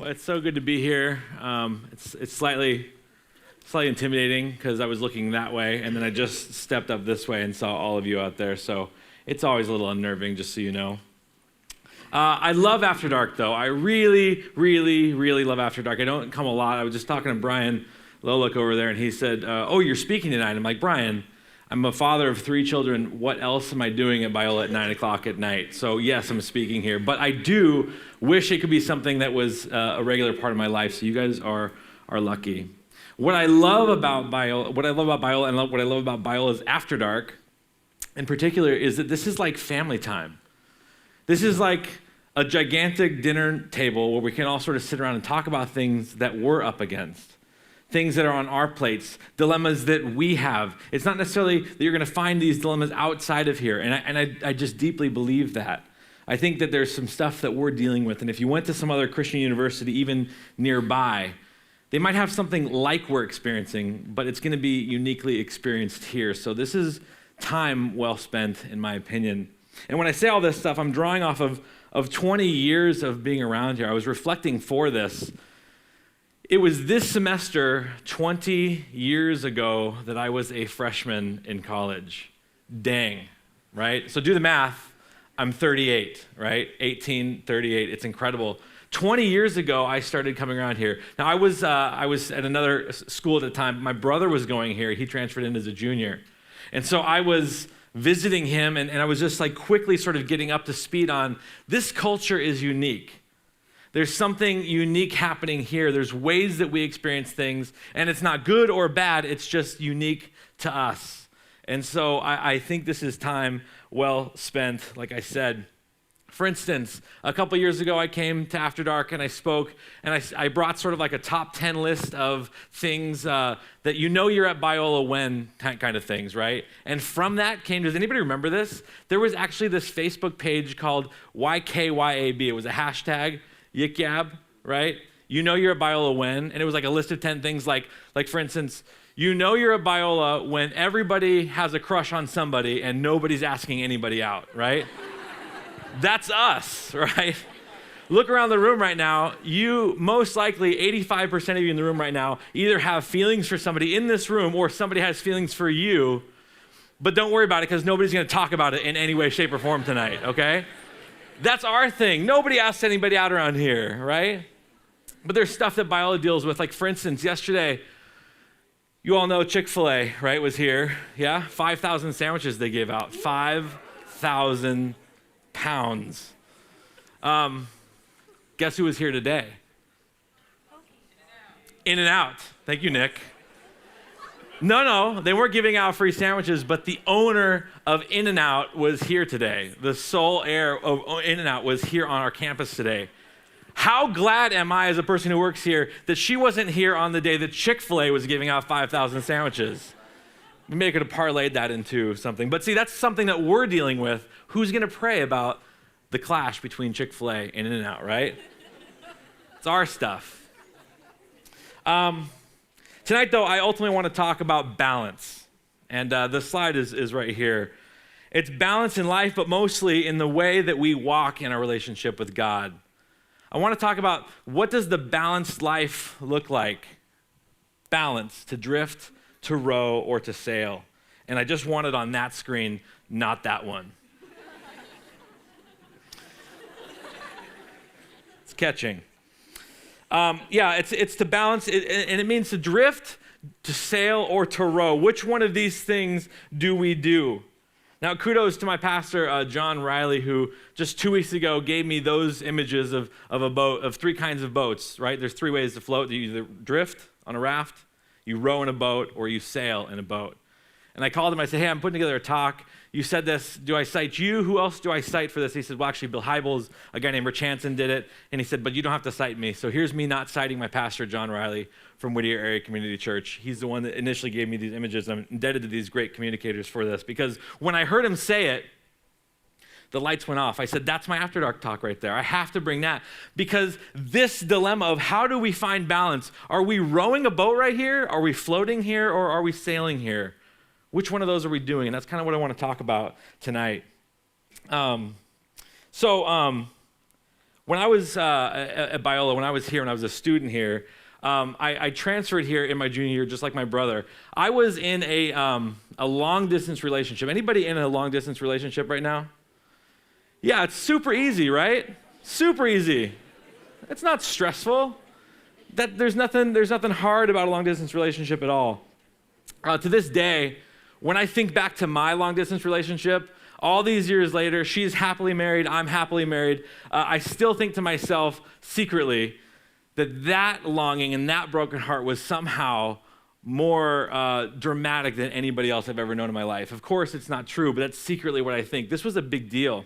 It's so good to be here. It's slightly intimidating because I was looking that way, and then I just stepped up this way and saw all of you out there. So it's always a little unnerving, just so you know. I love Afterdark, though. I really, really, really love Afterdark. I don't come a lot. I was just talking to Brian Lolick over there, and he said, "Oh, you're speaking tonight." I'm like, "Brian, I'm a father of 3 children. What else am I doing at BIola at 9 o'clock at night?" So yes, I'm speaking here. But I do wish it could be something that was a regular part of my life. So you guys are lucky. What I love about BIola, and what I love about BIola's Afterdark in particular is that this is like family time. This is like a gigantic dinner table where we can all sort of sit around and talk about things that we're up against. Things that are on our plates, dilemmas that we have. It's not necessarily that you're going to find these dilemmas outside of here, and I just deeply believe that. I think that there's some stuff that we're dealing with, and if you went to some other Christian university, even nearby, they might have something like we're experiencing, but it's going to be uniquely experienced here. So this is time well spent, in my opinion. And when I say all this stuff, I'm drawing off of 20 years of being around here. I was reflecting for this. It was this semester, 20 years ago, that I was a freshman in college. Dang, right? So do the math. I'm 38, right? 18, 38. It's incredible. 20 years ago, I started coming around here. Now, I was at another school at the time. My brother was going here. He transferred in as a junior. And so I was visiting him, and I was just like quickly sort of getting up to speed on this culture is unique. There's something unique happening here. There's ways that we experience things, and it's not good or bad. It's just unique to us. And so I think this is time well spent, like I said. For instance, a couple years ago, I came to Afterdark and I spoke, and I brought sort of like a top 10 list of things that you know you're at BIola when kind of things, right? And from that came, does anybody remember this? There was actually this Facebook page called YKYAB. It was a hashtag. Yik Yab, right? You know you're at BIola when, and it was like a list of 10 things like for instance, you know you're at BIola when everybody has a crush on somebody and nobody's asking anybody out, right? That's us, right? Look around the room right now. You, most likely, 85% of you in the room right now either have feelings for somebody in this room or somebody has feelings for you, but don't worry about it because nobody's going to talk about it in any way, shape, or form tonight, okay? That's our thing. Nobody asks anybody out around here, right? But there's stuff that BIola deals with. Like, for instance, yesterday, you all know Chick-fil-A, right, was here. Yeah? 5,000 sandwiches they gave out. 5,000 pounds. Guess who was here today? In-N-Out. Thank you, Nick. No, they weren't giving out free sandwiches, but the owner of In-N-Out was here today. The sole heir of In-N-Out was here on our campus today. How glad am I as a person who works here that she wasn't here on the day that Chick-fil-A was giving out 5,000 sandwiches? Maybe I could have parlayed that into something. But see, that's something that we're dealing with. Who's going to pray about the clash between Chick-fil-A and In-N-Out, right? It's our stuff. Tonight, though, I ultimately want to talk about balance. And the slide is right here. It's balance in life, but mostly in the way that we walk in our relationship with God. I want to talk about what does the balanced life look like? Balance, to drift, to row, or to sail. And I just want it on that screen, not that one. It's catching. It's to balance, and it means to drift, to sail, or to row. Which one of these things do we do? Now, kudos to my pastor, John Riley, who just 2 weeks ago gave me those images of a boat, of 3 kinds of boats, right? There's 3 ways to float. You either drift on a raft, you row in a boat, or you sail in a boat. And I called him, I said, hey, I'm putting together a talk. You said this, do I cite you? Who else do I cite for this? He said, well, actually, Bill Hybels, a guy named Rich Hansen did it. And he said, but you don't have to cite me. So here's me not citing my pastor, John Riley, from Whittier Area Community Church. He's the one that initially gave me these images. I'm indebted to these great communicators for this. Because when I heard him say it, the lights went off. I said, that's my Afterdark talk right there. I have to bring that. Because this dilemma of how do we find balance? Are we rowing a boat right here? Are we floating here? Or are we sailing here? Which one of those are we doing? And that's kind of what I want to talk about tonight. When I was at BIola, when I was a student here, I transferred here in my junior year, just like my brother. I was in a long-distance relationship. Anybody in a long-distance relationship right now? Yeah, it's super easy, right? Super easy. It's not stressful. There's nothing hard about a long-distance relationship at all. To this day, when I think back to my long-distance relationship, all these years later, she's happily married, I'm happily married, I still think to myself secretly that longing and that broken heart was somehow more dramatic than anybody else I've ever known in my life. Of course, it's not true, but that's secretly what I think. This was a big deal.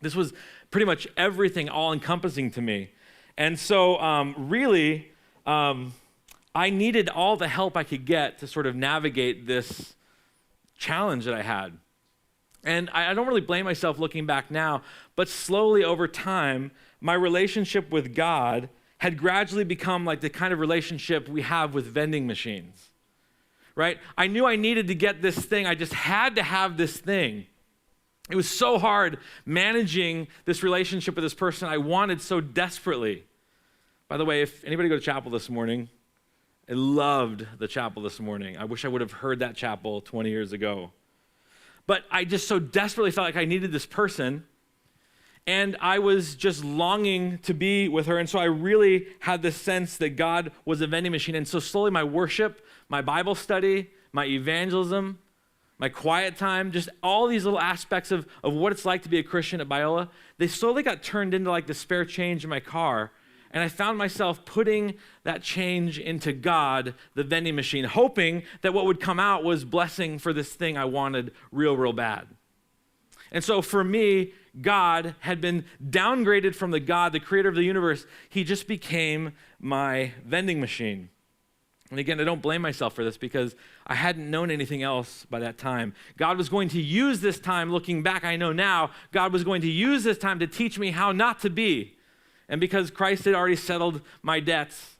This was pretty much everything, all-encompassing to me. And so I needed all the help I could get to sort of navigate this challenge that I had. And I don't really blame myself looking back now, but slowly over time, my relationship with God had gradually become like the kind of relationship we have with vending machines, right? I knew I needed to get this thing. I just had to have this thing. It was so hard managing this relationship with this person I wanted so desperately. By the way, if anybody go to chapel this morning, I loved the chapel this morning. I wish I would have heard that chapel 20 years ago. But I just so desperately felt like I needed this person, and I was just longing to be with her, and so I really had this sense that God was a vending machine. And so slowly my worship, my Bible study, my evangelism, my quiet time, just all these little aspects of what it's like to be a Christian at BIola, they slowly got turned into like the spare change in my car. And I found myself putting that change into God, the vending machine, hoping that what would come out was blessing for this thing I wanted real bad. And so for me, God had been downgraded from the God, the creator of the universe. He just became my vending machine. And again, I don't blame myself for this because I hadn't known anything else by that time. God was going to use this time, looking back, I know now, God was going to use this time to teach me how not to be. And because Christ had already settled my debts,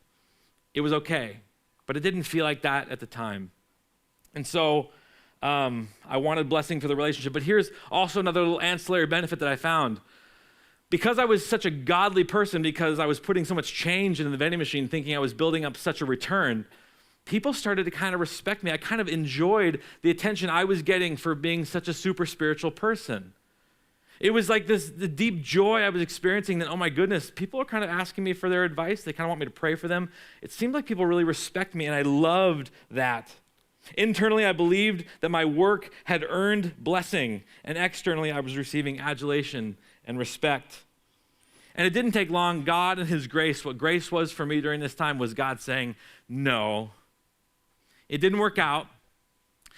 it was okay. But it didn't feel like that at the time. And so I wanted blessing for the relationship. But here's also another little ancillary benefit that I found. Because I was such a godly person, because I was putting so much change into the vending machine, thinking I was building up such a return, people started to kind of respect me. I kind of enjoyed the attention I was getting for being such a super spiritual person. It was like the deep joy I was experiencing that, oh my goodness, people are kind of asking me for their advice. They kind of want me to pray for them. It seemed like people really respect me, and I loved that. Internally, I believed that my work had earned blessing, and externally, I was receiving adulation and respect. And it didn't take long. God and his grace, what grace was for me during this time was God saying, no, it didn't work out.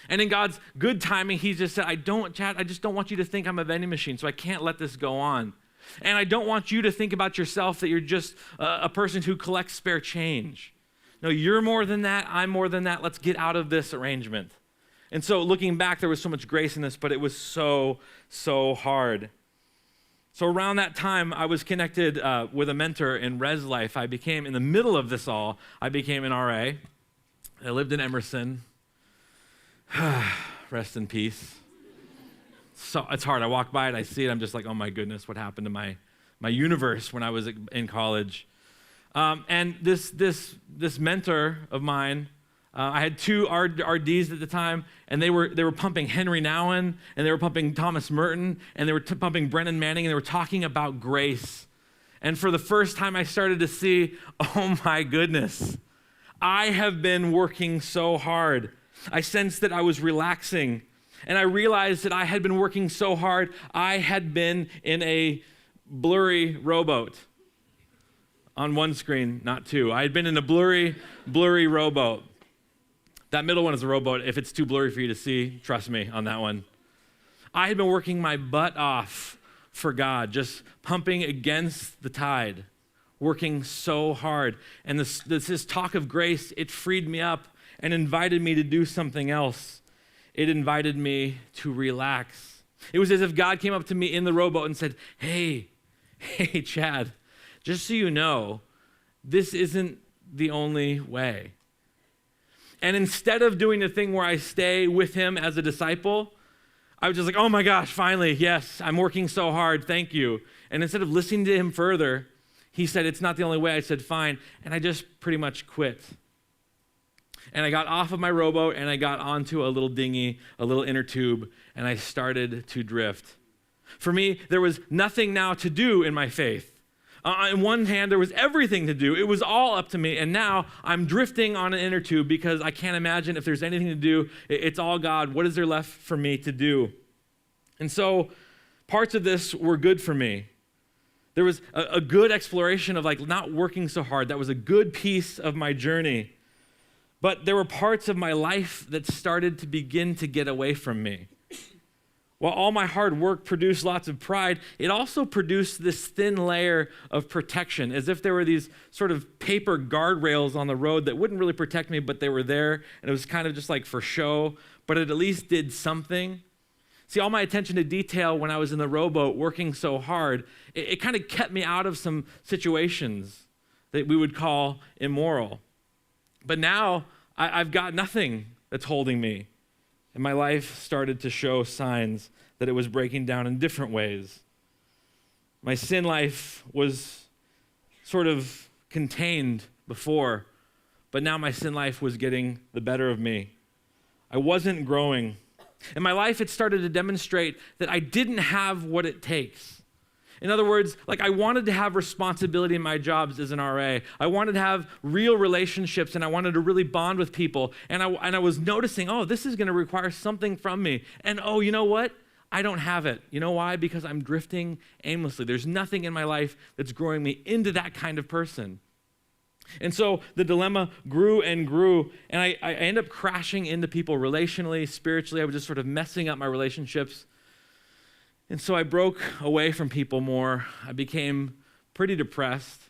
And in God's good timing, he just said, Chad, I just don't want you to think I'm a vending machine, so I can't let this go on. And I don't want you to think about yourself that you're just a person who collects spare change. No, you're more than that. I'm more than that. Let's get out of this arrangement. And so looking back, there was so much grace in this, but it was so hard. So around that time, I was connected with a mentor in Res Life. I became, in the middle of this all, I became an RA. I lived in Emerson. Rest in peace. So it's hard. I walk by it, I see it, I'm just like, oh my goodness, what happened to my universe when I was in college? And this mentor of mine, I had two RDs at the time, and they were pumping Henry Nouwen, and they were pumping Thomas Merton, and they were pumping Brennan Manning, and they were talking about grace. And for the first time, I started to see, oh my goodness, I have been working so hard. I sensed that I was relaxing, and I realized that I had been working so hard, I had been in a blurry rowboat. On one screen, not two. I had been in a blurry rowboat. That middle one is a rowboat. If it's too blurry for you to see, trust me on that one. I had been working my butt off for God, just pumping against the tide, working so hard. And this talk of grace, it freed me up and invited me to do something else. It invited me to relax. It was as if God came up to me in the rowboat and said, hey, Chad, just so you know, this isn't the only way. And instead of doing the thing where I stay with him as a disciple, I was just like, oh my gosh, finally, yes, I'm working so hard, thank you. And instead of listening to him further, he said, it's not the only way. I said, fine. And I just pretty much quit. And I got off of my rowboat and I got onto a little dinghy, a little inner tube, and I started to drift. For me, there was nothing now to do in my faith. On one hand, there was everything to do. It was all up to me. And now I'm drifting on an inner tube because I can't imagine if there's anything to do. It's all God. What is there left for me to do? And so parts of this were good for me. There was a good exploration of like not working so hard. That was a good piece of my journey. But there were parts of my life that started to begin to get away from me. While all my hard work produced lots of pride, it also produced this thin layer of protection, as if there were these sort of paper guardrails on the road that wouldn't really protect me, but they were there, and it was kind of just like for show, but it at least did something. See, all my attention to detail when I was in the rowboat working so hard, it kind of kept me out of some situations that we would call immoral. But now I've got nothing that's holding me. And my life started to show signs that it was breaking down in different ways. My sin life was sort of contained before, but now my sin life was getting the better of me. I wasn't growing. In my life, it started to demonstrate that I didn't have what it takes. In other words, like I wanted to have responsibility in my jobs as an RA. I wanted to have real relationships, and I wanted to really bond with people. And I was noticing, oh, this is going to require something from me. And oh, you know what? I don't have it. You know why? Because I'm drifting aimlessly. There's nothing in my life that's growing me into that kind of person. And so the dilemma grew and grew, and I ended up crashing into people relationally, spiritually. I was just sort of messing up my relationships. And so I broke away from people more. I became pretty depressed.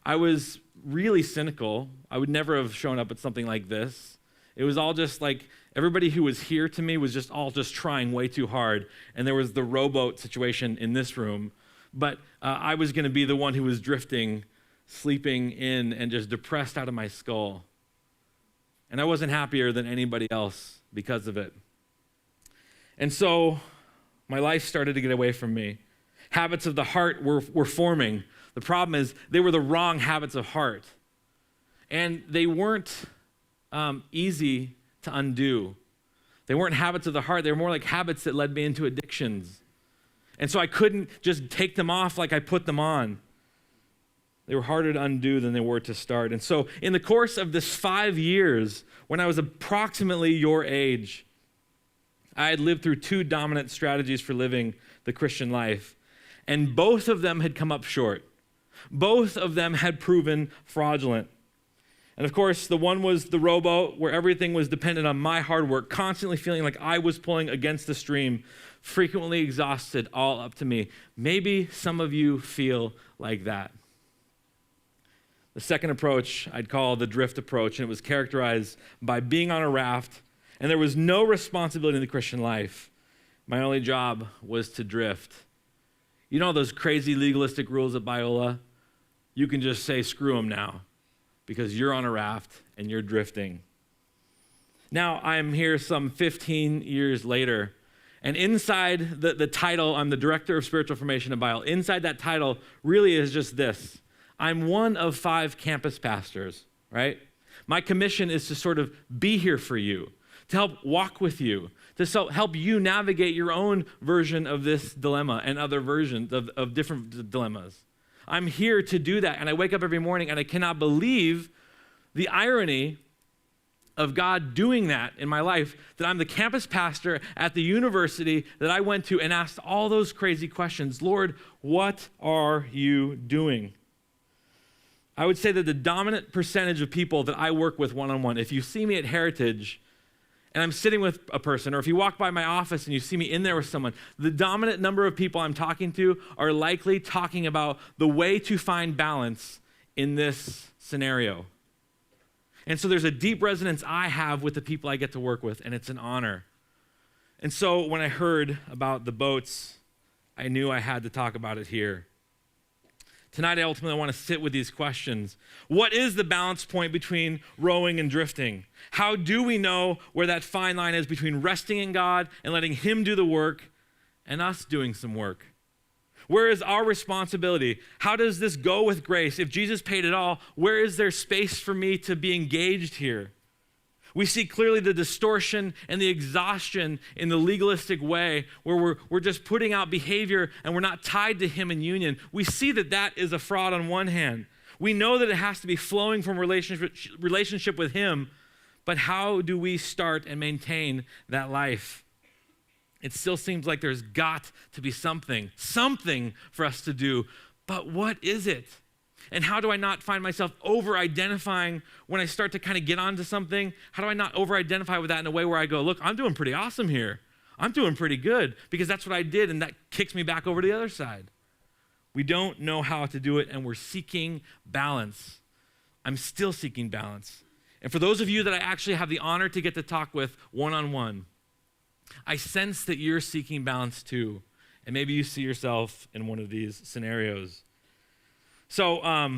I was really cynical. I would never have shown up at something like this. It was all just like everybody who was here to me was just all just trying way too hard. And there was the rowboat situation in this room. But I was going to be the one who was drifting, sleeping in, and just depressed out of my skull. And I wasn't happier than anybody else because of it. And so my life started to get away from me. Habits of the heart were forming. The problem is they were the wrong habits of heart. And they weren't easy to undo. They weren't habits of the heart. They were more like habits that led me into addictions. And so I couldn't just take them off like I put them on. They were harder to undo than they were to start. And so in the course of this 5 years, when I was approximately your age, I had lived through 2 dominant strategies for living the Christian life, and both of them had come up short. Both of them had proven fraudulent. And of course, the one was the rowboat, where everything was dependent on my hard work, constantly feeling like I was pulling against the stream, frequently exhausted, all up to me. Maybe some of you feel like that. The second approach I'd call the drift approach, and it was characterized by being on a raft, and there was no responsibility in the Christian life. My only job was to drift. You know those crazy legalistic rules at BIola? You can just say, screw them now, because you're on a raft and you're drifting. Now I'm here some 15 years later, and inside the title, I'm the director of spiritual formation at BIola. Inside that title really is just this. I'm one of 5 campus pastors, right? My commission is to sort of be here for you, to help walk with you, to help you navigate your own version of this dilemma and other versions of different dilemmas. I'm here to do that, and I wake up every morning and I cannot believe the irony of God doing that in my life, that I'm the campus pastor at the university that I went to and asked all those crazy questions. Lord, what are you doing? I would say that the dominant percentage of people that I work with one-on-one, if you see me at Heritage, and I'm sitting with a person, or if you walk by my office and you see me in there with someone, the dominant number of people I'm talking to are likely talking about the way to find balance in this scenario. And so there's a deep resonance I have with the people I get to work with, and it's an honor. And so when I heard about the boats, I knew I had to talk about it here. Tonight, I ultimately want to sit with these questions. What is the balance point between rowing and drifting? How do we know where that fine line is between resting in God and letting him do the work and us doing some work? Where is our responsibility? How does this go with grace? If Jesus paid it all, where is there space for me to be engaged here? We see clearly the distortion and the exhaustion in the legalistic way where we're just putting out behavior and we're not tied to him in union. We see that that is a fraud on one hand. We know that it has to be flowing from relationship with him, but how do we start and maintain that life? It still seems like there's got to be something for us to do, but what is it? And how do I not find myself over-identifying when I start to kind of get onto something? How do I not over-identify with that in a way where I go, look, I'm doing pretty awesome here. I'm doing pretty good because that's what I did, and that kicks me back over to the other side. We don't know how to do it, and we're seeking balance. I'm still seeking balance. And for those of you that I actually have the honor to get to talk with one-on-one, I sense that you're seeking balance too, and maybe you see yourself in one of these scenarios. So I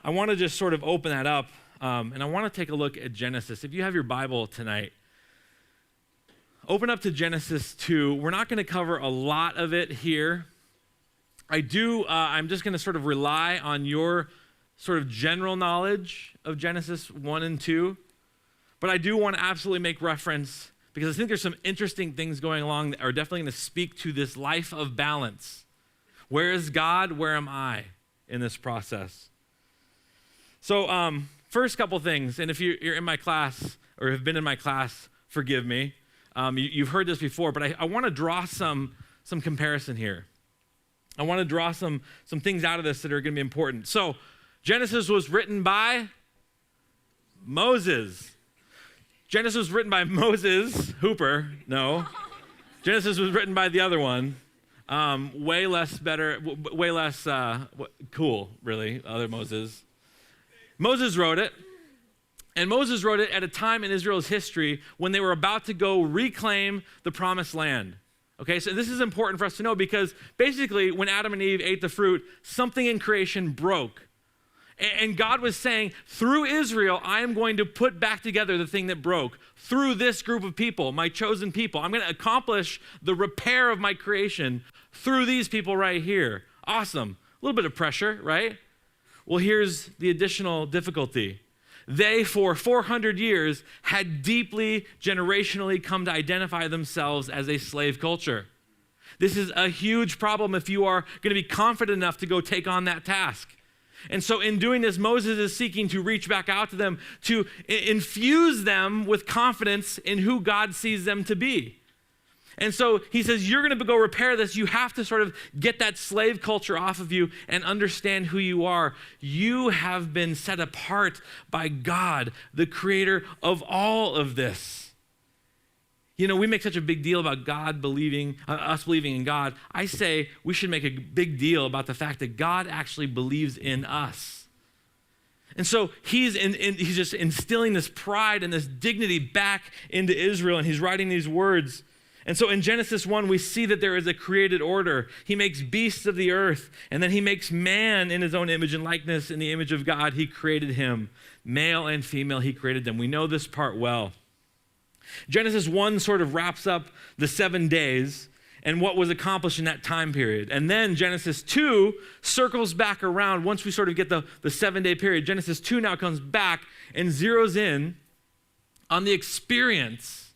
want to just sort of open that up, and I want to take a look at Genesis. If you have your Bible tonight, open up to Genesis 2. We're not going to cover a lot of it here. I'm just going to sort of rely on your sort of general knowledge of Genesis 1 and 2, but I do want to absolutely make reference because I think there's some interesting things going along that are definitely going to speak to this life of balance. Where is God? Where am I in this process? So first couple things, and if you're in my class or have been in my class, forgive me. You've heard this before, but I want to draw some comparison here. I want to draw some things out of this that are going to be important. So Genesis was written by Moses. Genesis was written by Moses Hooper. No. Genesis was written by the other one. Way less cool, really, other Moses. Moses wrote it, and Moses wrote it at a time in Israel's history when they were about to go reclaim the promised land. Okay, so this is important for us to know because basically when Adam and Eve ate the fruit, something in creation broke. And God was saying, through Israel, I am going to put back together the thing that broke. Through this group of people, my chosen people, I'm going to accomplish the repair of my creation through these people right here. Awesome. A little bit of pressure, right? Well, here's the additional difficulty. They, for 400 years, had deeply, generationally come to identify themselves as a slave culture. This is a huge problem if you are going to be confident enough to go take on that task. And so in doing this, Moses is seeking to reach back out to them, to infuse them with confidence in who God sees them to be. And so he says, you're going to go repair this. You have to sort of get that slave culture off of you and understand who you are. You have been set apart by God, the creator of all of this. You know, we make such a big deal about us believing in God. I say we should make a big deal about the fact that God actually believes in us. And so he's just instilling this pride and this dignity back into Israel, and he's writing these words. And so in Genesis 1, we see that there is a created order. He makes beasts of the earth, and then he makes man in his own image and likeness. In the image of God, he created him. Male and female, he created them. We know this part well. Genesis 1 sort of wraps up the 7 days and what was accomplished in that time period. And then Genesis 2 circles back around once we sort of get the 7-day period. Genesis 2 now comes back and zeroes in on the experience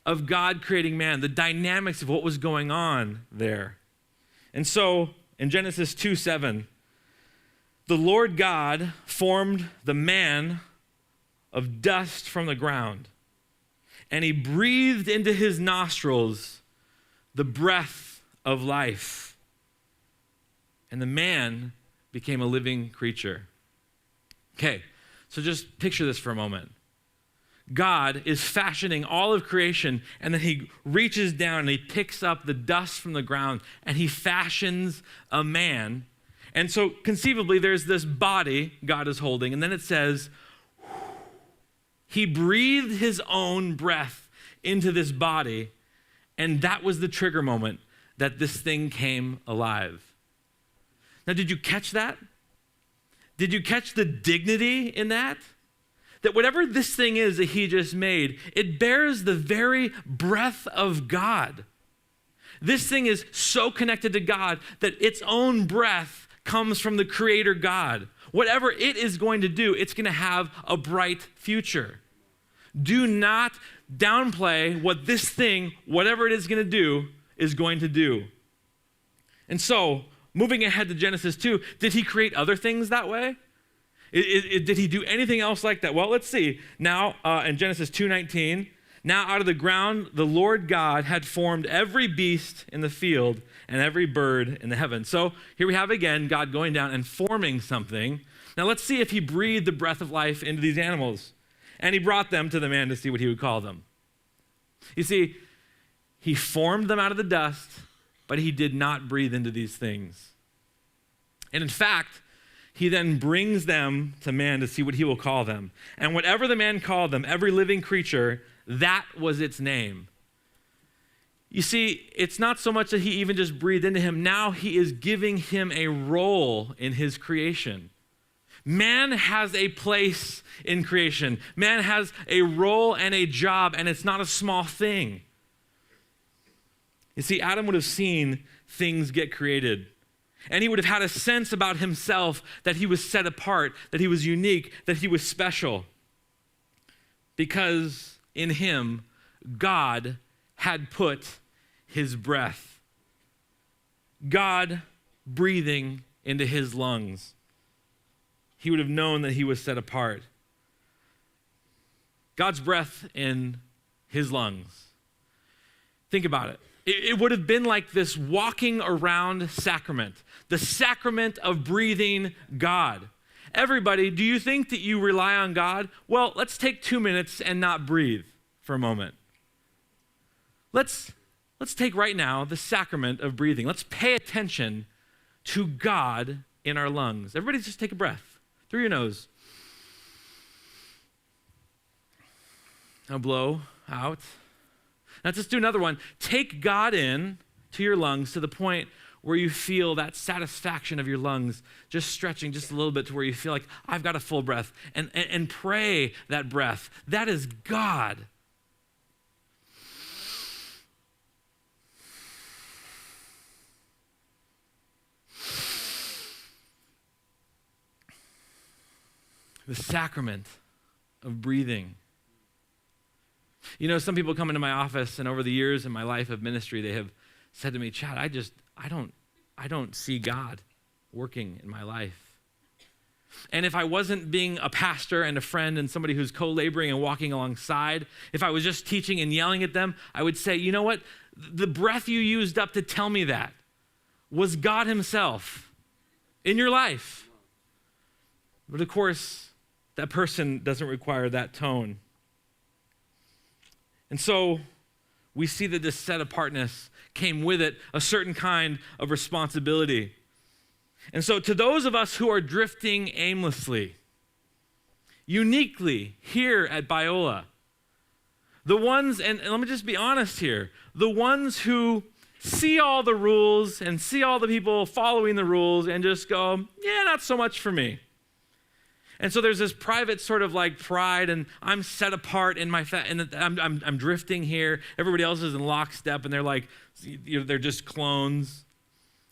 of God creating man, the dynamics of what was going on there. And so in Genesis 2:7, the Lord God formed the man of dust from the ground, and he breathed into his nostrils the breath of life. And the man became a living creature. Okay, so just picture this for a moment. God is fashioning all of creation, and then he reaches down and he picks up the dust from the ground and he fashions a man. And so conceivably there's this body God is holding, and then it says, he breathed his own breath into this body, and that was the trigger moment that this thing came alive. Now, did you catch that? Did you catch the dignity in that? That whatever this thing is that he just made, it bears the very breath of God. This thing is so connected to God that its own breath comes from the Creator God. Whatever it is going to do, it's going to have a bright future. Do not downplay what this thing, whatever it is going to do, is going to do. And so, moving ahead to Genesis 2, did he create other things that way? Did he do anything else like that? Well, let's see. Now, in Genesis 2:19, now out of the ground, the Lord God had formed every beast in the field and every bird in the heavens. So here we have again God going down and forming something. Now let's see if he breathed the breath of life into these animals. And he brought them to the man to see what he would call them. You see, he formed them out of the dust, but he did not breathe into these things. And in fact, he then brings them to man to see what he will call them. And whatever the man called them, every living creature, that was its name. You see, it's not so much that he even just breathed into him. Now he is giving him a role in his creation. Man has a place in creation. Man has a role and a job, and it's not a small thing. You see, Adam would have seen things get created. And he would have had a sense about himself that he was set apart, that he was unique, that he was special. Because in him, God had put his breath. God breathing into his lungs. He would have known that he was set apart. God's breath in his lungs. Think about it. It would have been like this walking around sacrament, the sacrament of breathing God. Everybody, do you think that you rely on God? Well, let's take 2 minutes and not breathe for a moment. Let's take right now the sacrament of breathing. Let's pay attention to God in our lungs. Everybody just take a breath through your nose. Now blow out. Now let's just do another one. Take God in to your lungs to the point where you feel that satisfaction of your lungs just stretching just a little bit to where you feel like, I've got a full breath. And pray that breath. That is God. The sacrament of breathing. You know, some people come into my office, and over the years in my life of ministry, they have said to me, Chad, I don't see God working in my life. And if I wasn't being a pastor and a friend and somebody who's co-laboring and walking alongside, if I was just teaching and yelling at them, I would say, you know what? The breath you used up to tell me that was God himself in your life. But of course, that person doesn't require that tone. And so we see that this set apartness came with it a certain kind of responsibility. And so to those of us who are drifting aimlessly, uniquely here at BIola, the ones, and let me just be honest here, the ones who see all the rules and see all the people following the rules and just go, yeah, not so much for me. And so there's this private sort of like pride, and I'm set apart in my and I'm drifting here. Everybody else is in lockstep, and they're like, they're just clones.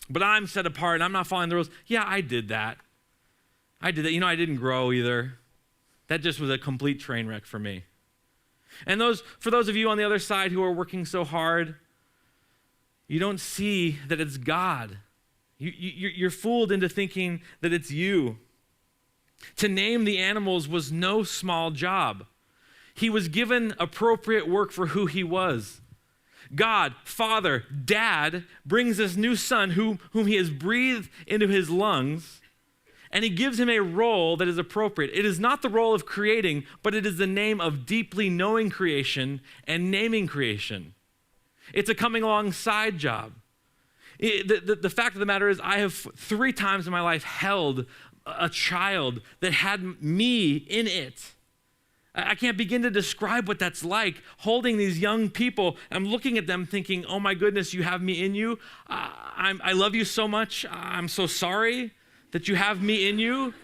But I'm set apart, and I'm not following the rules. Yeah, I did that. I didn't grow either. That just was a complete train wreck for me. And for those of you on the other side who are working so hard, you don't see that it's God. You're fooled into thinking that it's you. To name the animals was no small job. He was given appropriate work for who he was. God, Father, Dad, brings this new son whom he has breathed into his lungs, and he gives him a role that is appropriate. It is not the role of creating, but it is the name of deeply knowing creation and naming creation. It's a coming alongside job. The fact of the matter is, I have 3 times in my life held a child that had me in it. I can't begin to describe what that's like, holding these young people. I'm looking at them thinking, oh my goodness, you have me in you. I love you so much. I'm so sorry that you have me in you.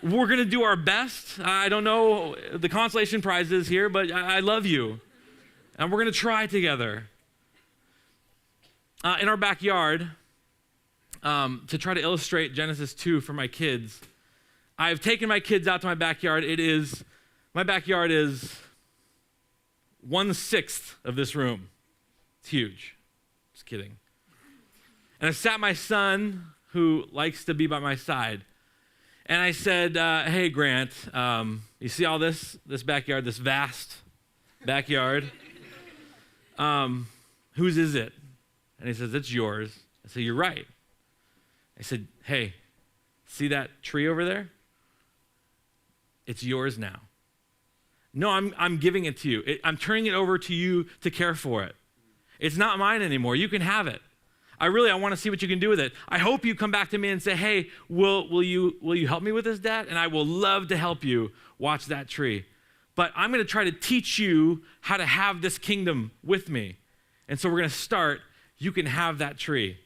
We're going to do our best. I don't know the consolation prizes here, but I love you. And we're going to try together. In our backyard, to try to illustrate Genesis 2 for my kids, I've taken my kids out to my backyard. My backyard is 1/6 of this room. It's huge. Just kidding. And I sat my son, who likes to be by my side, and I said, hey, Grant, you see all this backyard, this vast backyard? Whose is it? And he says, it's yours. I said, you're right. I said, hey, see that tree over there? It's yours now. No, I'm giving it to you. I'm turning it over to you to care for it. It's not mine anymore. You can have it. I want to see what you can do with it. I hope you come back to me and say, hey, will you help me with this, Dad? And I will love to help you watch that tree. But I'm going to try to teach you how to have this kingdom with me. And so we're going to start. You can have that tree.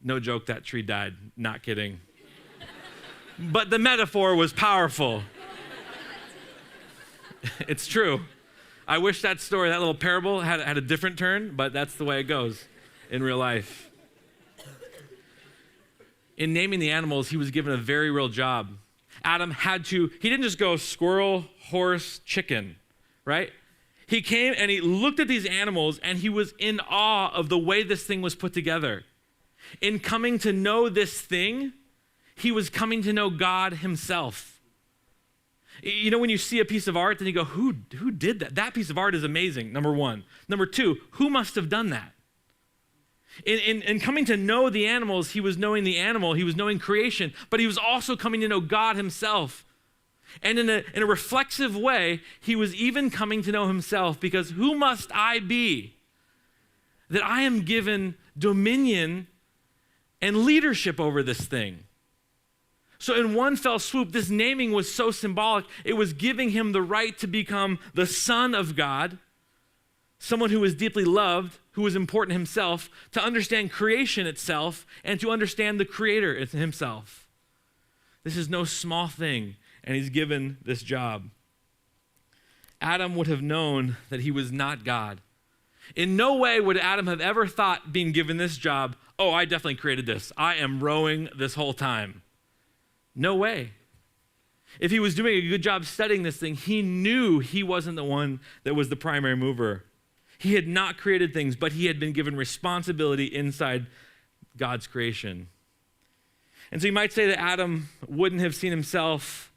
No joke, that tree died. Not kidding. But the metaphor was powerful. It's true. I wish that story, that little parable had a different turn, but that's the way it goes in real life. In naming the animals, he was given a very real job. Adam he didn't just go squirrel, horse, chicken, right? He came and he looked at these animals and he was in awe of the way this thing was put together. In coming to know this thing, he was coming to know God himself. You know, when you see a piece of art, then you go, who did that? That piece of art is amazing, number one. Number two, who must have done that? In coming to know the animals, he was knowing the animal, he was knowing creation, but he was also coming to know God himself. And in a reflexive way, he was even coming to know himself, because who must I be that I am given dominion and leadership over this thing? So in one fell swoop, this naming was so symbolic. It was giving him the right to become the Son of God, someone who was deeply loved, who was important himself, to understand creation itself, and to understand the Creator himself. This is no small thing, and he's given this job. Adam would have known that he was not God. In no way would Adam have ever thought, being given this job, oh, I definitely created this. I am rowing this whole time. No way. If he was doing a good job studying this thing, he knew he wasn't the one that was the primary mover. He had not created things, but he had been given responsibility inside God's creation. And so you might say that Adam wouldn't have seen himself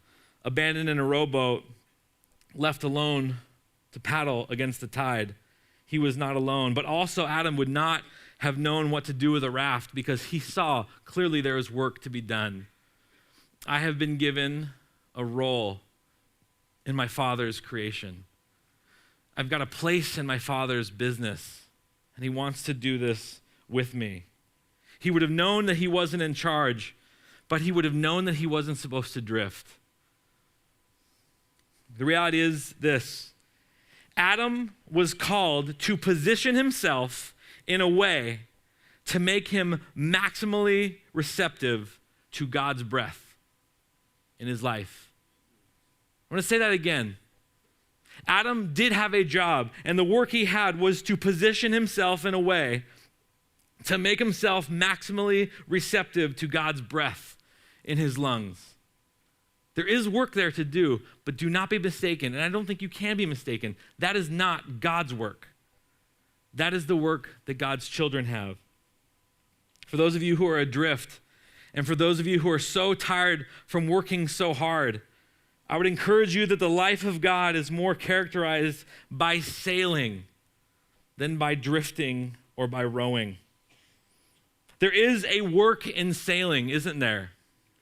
abandoned in a rowboat, left alone to paddle against the tide. He was not alone. But also Adam would not have known what to do with a raft, because he saw clearly there was work to be done. I have been given a role in my Father's creation. I've got a place in my Father's business, and he wants to do this with me. He would have known that he wasn't in charge, but he would have known that he wasn't supposed to drift. The reality is this: Adam was called to position himself in a way to make him maximally receptive to God's breath in his life. I'm going to say that again. Adam did have a job, and the work he had was to position himself in a way to make himself maximally receptive to God's breath in his lungs. There is work there to do, but do not be mistaken, and I don't think you can be mistaken. That is not God's work. That is the work that God's children have. For those of you who are adrift, and for those of you who are so tired from working so hard, I would encourage you that the life of God is more characterized by sailing than by drifting or by rowing. There is a work in sailing, isn't there?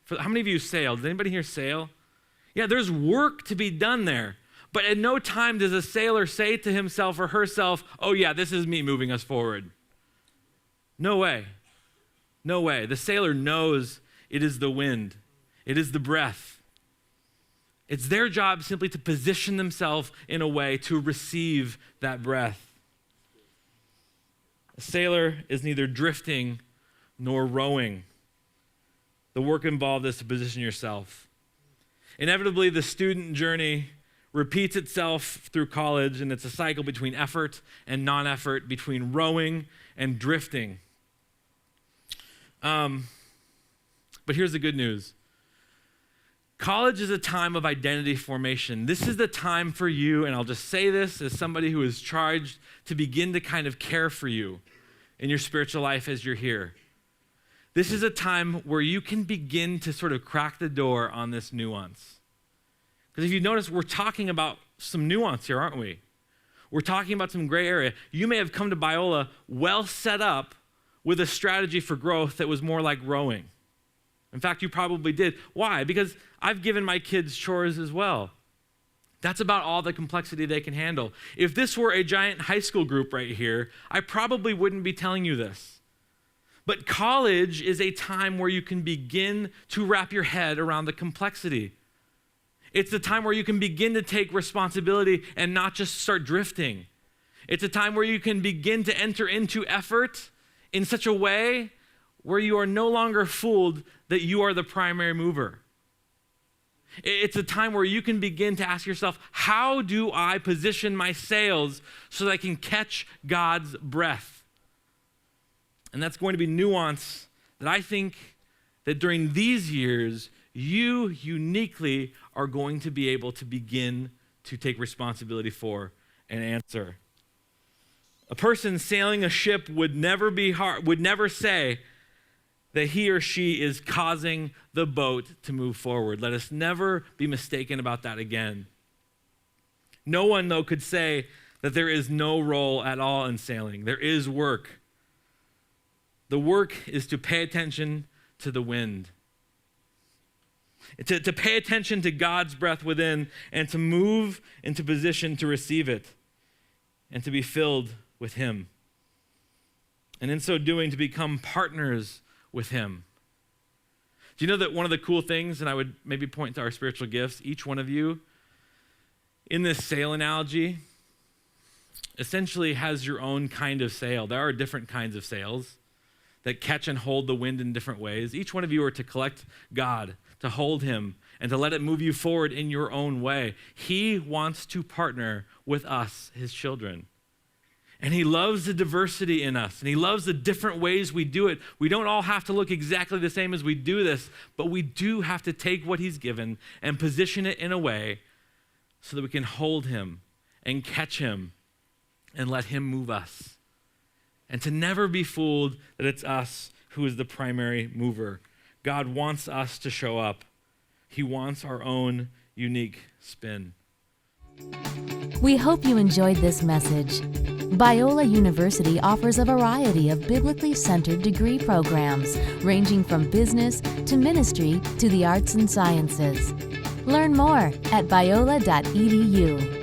How many of you sail? Does anybody here sail? Yeah, there's work to be done there. But at no time does a sailor say to himself or herself, oh yeah, this is me moving us forward. No way. No way. The sailor knows it is the wind. It is the breath. It's their job simply to position themselves in a way to receive that breath. A sailor is neither drifting nor rowing. The work involved is to position yourself. Inevitably, the student journey repeats itself through college, and it's a cycle between effort and non-effort, between rowing and drifting. But here's the good news. College is a time of identity formation. This is the time for you, and I'll just say this as somebody who is charged to begin to kind of care for you in your spiritual life as you're here. This is a time where you can begin to sort of crack the door on this nuance. Because if you notice, we're talking about some nuance here, aren't we? We're talking about some gray area. You may have come to BIola well set up with a strategy for growth that was more like rowing. In fact, you probably did. Why? Because I've given my kids chores as well. That's about all the complexity they can handle. If this were a giant high school group right here, I probably wouldn't be telling you this. But college is a time where you can begin to wrap your head around the complexity. It's the time where you can begin to take responsibility and not just start drifting. It's a time where you can begin to enter into effort in such a way where you are no longer fooled that you are the primary mover. It's a time where you can begin to ask yourself, how do I position my sails so that I can catch God's breath? And that's going to be nuance that I think that during these years, you uniquely are going to be able to begin to take responsibility for and answer. A person sailing a ship would never say that he or she is causing the boat to move forward. Let us never be mistaken about that again. No one, though, could say that there is no role at all in sailing. There is work. The work is to pay attention to the wind, to pay attention to God's breath within, and to move into position to receive it and to be filled with Him. And in so doing, to become partners with Him. Do you know that one of the cool things, and I would maybe point to our spiritual gifts, each one of you, in this sail analogy, essentially has your own kind of sail. There are different kinds of sails that catch and hold the wind in different ways. Each one of you are to collect God, to hold Him, and to let it move you forward in your own way. He wants to partner with us, His children. And He loves the diversity in us, and He loves the different ways we do it. We don't all have to look exactly the same as we do this, but we do have to take what He's given and position it in a way so that we can hold Him and catch Him and let Him move us. And to never be fooled that it's us who is the primary mover. God wants us to show up. He wants our own unique spin. We hope you enjoyed this message. BIola University offers a variety of biblically centered degree programs, ranging from business to ministry to the arts and sciences. Learn more at biola.edu.